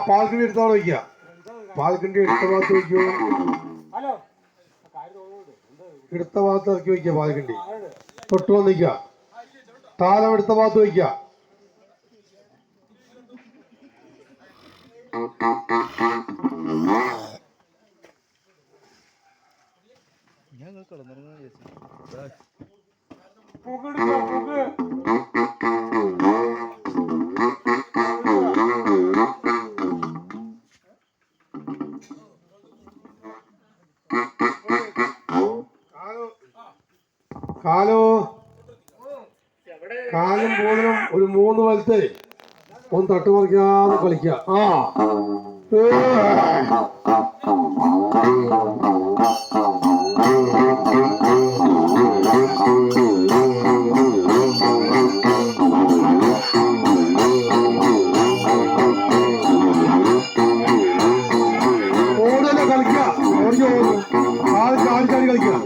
പാൽക്കണ്ടി എടുത്താണോ വയ്ക്കുക? പാൽക്കണ്ടി എടുത്ത ഭാഗത്ത് വയ്ക്കൂ. എടുത്ത ഭാഗത്ത് ഇറക്കി വയ്ക്കുക. പാൽക്കണ്ടി തൊട്ട് വന്നിക്കുക. താലം എടുത്ത ഭാഗത്ത് വയ്ക്കുക. കാലും പോലും ഒരു 3 വലത്തെ ഒന്ന് തട്ടുമറിക്കാതെ കളിക്കുക. ഓടല്ലേ കളിക്കുക. ആൾക്കാർ കളിക്കുക.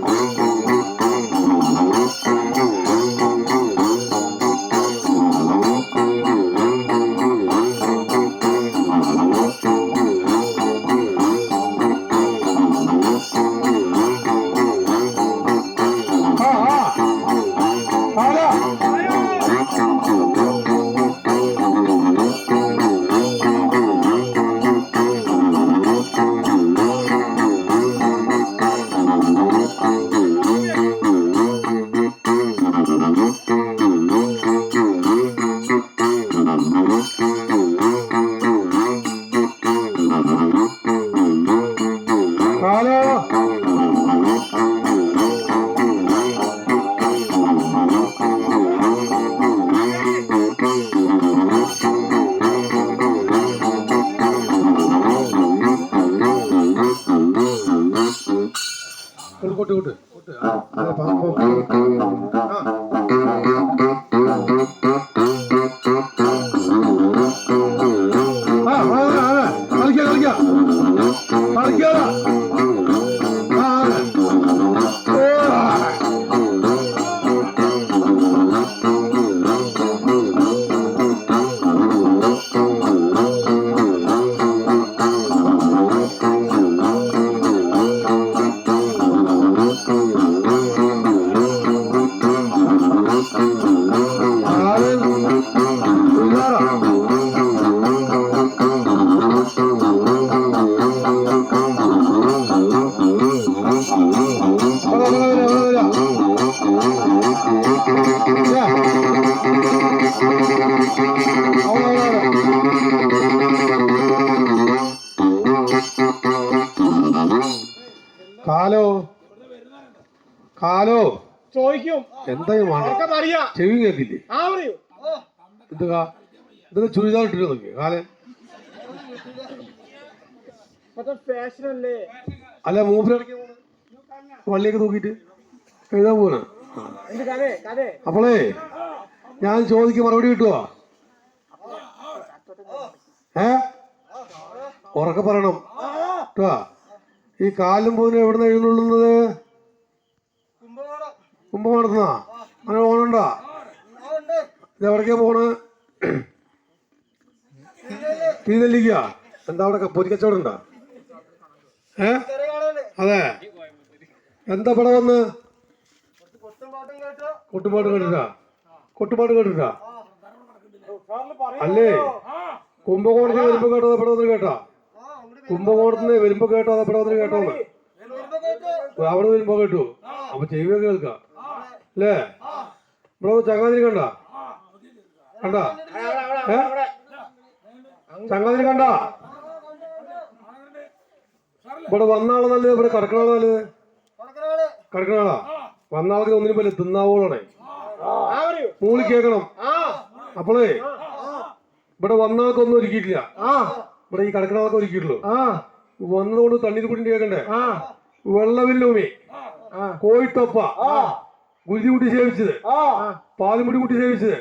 കാലോ ചോദിക്കും. എന്താ ചെവി കേൾക്കില്ലേ? ഇതൊക്കെ ചുരിദാർ ഇട്ടിട്ട് നോക്കി കാലൻ. അല്ല മൂപ്പര് വള്ളിയൊക്കെ നോക്കിട്ട് എഴുതാൻ പോണ. അപ്പോളേ ഞാൻ ചോദിക്കും മറുപടി കിട്ടുവോ? ഉറക്കെ പറയണം കേട്ടോ. ഈ കാലും പോകുന്ന എവിടുന്ന എഴുന്നള്ളുന്നത്? കുംഭകോണത്തുനിന്നാ? അങ്ങനെ പോകണുണ്ടോ? ഇതെവിടേക്കാ പോണ്? തീനെല്ലിക്ക. എന്താ അവിടെ പൊരിക്കച്ചവടം ഉണ്ടോ? അതെ. എന്താ പടം വന്ന്? കൊട്ടുപാട്ട് കേട്ടിട്ടാ? കൊട്ടുപാട്ട് കേട്ടിട്ടാ? അല്ലേ കുംഭകോണത്തിന് വരുമ്പോ കേട്ടോ അതപ്പടെ വന്നിട്ട് കേട്ടാ? കുംഭകോണത്തിന് വരുമ്പോ കേട്ടോ അതപ്പടെ വന്നിട്ട് കേട്ടോന്ന്? അവിടെ വരുമ്പോ കേട്ടു. അപ്പൊ ചെവിയൊക്കെ കേൾക്കാം അല്ലേ? ഇവിടെ ചങ്ങാതിരി കണ്ട കണ്ട ചങ്ങാതിരി കണ്ട? ഇവിടെ വന്നാളെ നല്ലത് ഇവിടെ കിടക്കണാളെ നല്ലത്? കിടക്കണാളാ. വന്നാൾക്ക് ഒന്നിനും പോലെ തിന്നാവോളാണേ. മൂളി കേക്കണം. അപ്പോളേ ഇവിടെ വന്നാൾക്ക് ഒന്നും ഒരുക്കിയിട്ടില്ല. ഇവിടെ ഈ കിടക്കണാൾക്ക് ഒരുക്കിയിട്ടുള്ളൂ. വന്നതുകൊണ്ട് തണ്ണീർ കുട്ടി കേൾക്കണ്ടേ? വെള്ളവില്ലൂമി, കോഴിത്തപ്പ, ഗുരുതി കുട്ടി സേവിച്ചത്, പാലുമുടി കുട്ടി സേവിച്ചത്,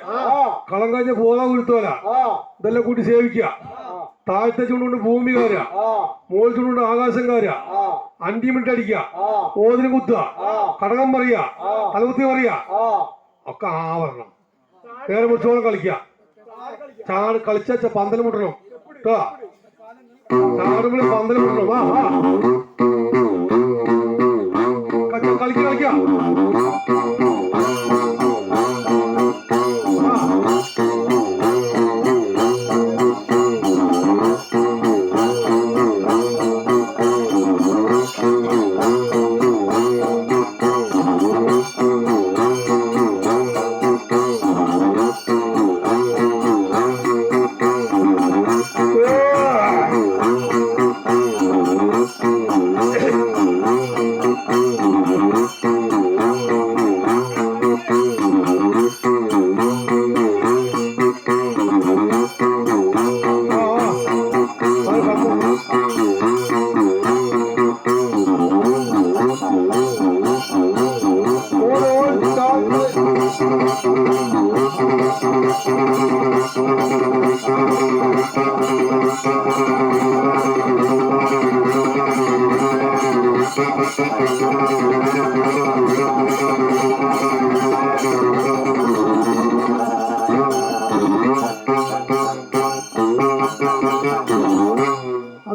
കളങ്കാഞ്ഞ പോകാൻ കുരുത്തോല, ഇതെല്ലാം കൂട്ടി സേവിക്കുക. താഴത്തെ ചൂണ്ടുകൊണ്ട് ഭൂമി കയറുക, മുകൾ ചൂണ്ടുകൊണ്ട് ആകാശം കയറുക, അണ്ടിമിട്ട് അടിക്കുക, ഓതിന് കുത്തുക, കടകം പറയുക, തലകുത്തി പറയുക, ഒക്കെ പറഞ്ഞണം. നേരെ മുറിച്ചോളം കളിക്കുക. കളിച്ച പന്തൽ മുട്ടണം കേട്ടോ. ചാടുമ്പോൾ പന്തൽ മുട്ടണം. കളിക്കുക.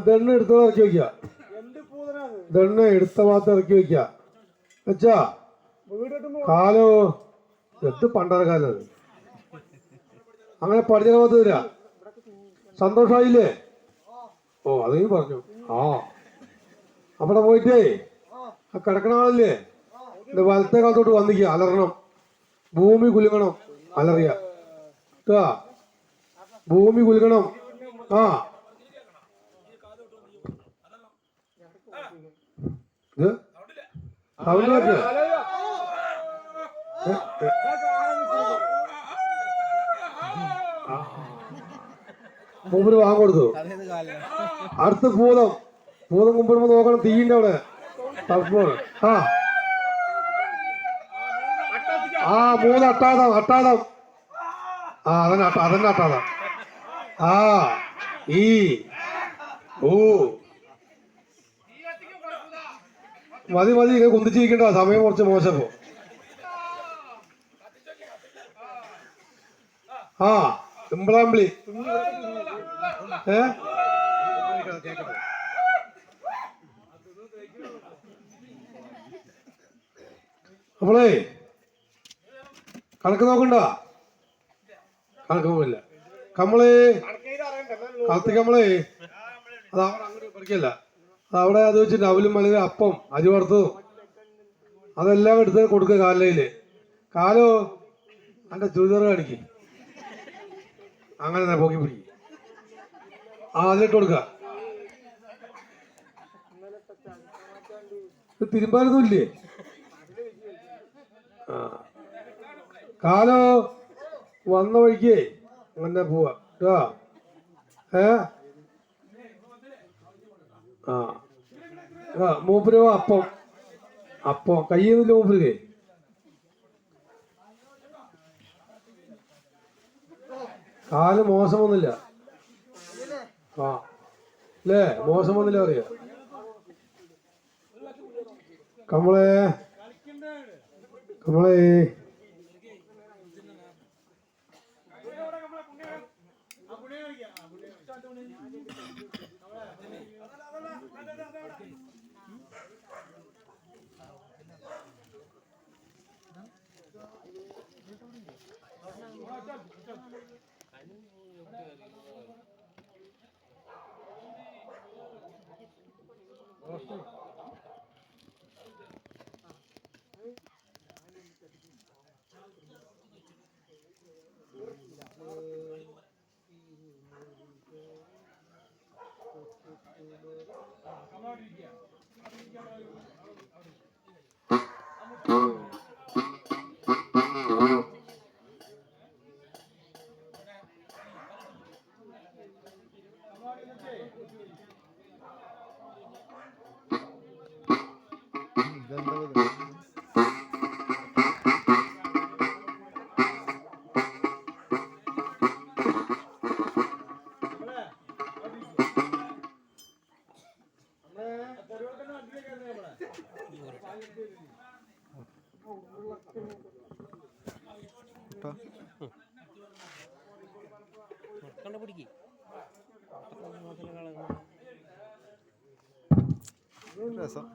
ദണ്ണ എടുത്ത ഇറക്കി വെക്ക. ദണ്ണ എടുത്ത ഭാഗത്ത് ഇറക്കി വെക്ക വെച്ചാ കാലോ എന്ത് പണ്ടര കാലം. അങ്ങനെ പഠിച്ച ഭാഗത്ത് വരിക. സന്തോഷായില്ലേ? ഓ അത് നീ പറഞ്ഞു. അവിടെ പോയിട്ടേ ആ കിടക്കണ ആളില്ലേ എന്റെ വലത്തെ കാലത്തോട്ട് വന്നിക്കുക. അലറണം, ഭൂമി കുലുങ്ങണം, അലറിയ കേട്ടാ, ഭൂമി കുലുങ്ങണം. ഇത് സൗണ്ട് പറ്റ മൂപ്പര് വാങ്ങി കൊടുത്തു. അടുത്ത ഭൂതം കുമ്പിടുമ്പോ നോക്കണം. തീയിന്റെ അവിടെ തപ്പുമാണ്. മൂന്ന് അട്ടാതം. അതന്നെ അട്ടാതം. ഈ ഓ മതി ഇങ്ങനെ കുന്തിച്ചിരിക്കണ്ട. സമയം കുറച്ച് മോശപ്പോ. സിമ്പിളാമ്പിളി. അപ്പോളേ കണക്ക് നോക്കണ്ട. കണക്ക് നോക്കില്ല. കളത്തിക്കമ്മളേ അത് അവിടെ അങ്ങോട്ട് പഠിക്കല്ല. അതവിടെ അത് വെച്ചിട്ട് അവലും മലര് അപ്പം അരി വറുത്തതും അതെല്ലാം എടുത്ത് കൊടുക്കുക. കാലയില് കാലോ എന്റെ ചുരിദാർ കാണിക്ക്. അങ്ങനെ പോക്കി പിടിക്കും. അതിലിട്ട് കൊടുക്ക. തിരുമ്പാനൊന്നും ഇല്ലേ? കാലോ വന്ന വഴിക്ക് അങ്ങനെ പോവാ കേട്ടോ. മൂപ്പരോ അപ്പം കയ്യൊന്നുമില്ല മൂപ്പര്. കാല് മോശമൊന്നുമില്ല. അല്ലേ? മോശമൊന്നുമില്ല അറിയാ. കമളേ രസം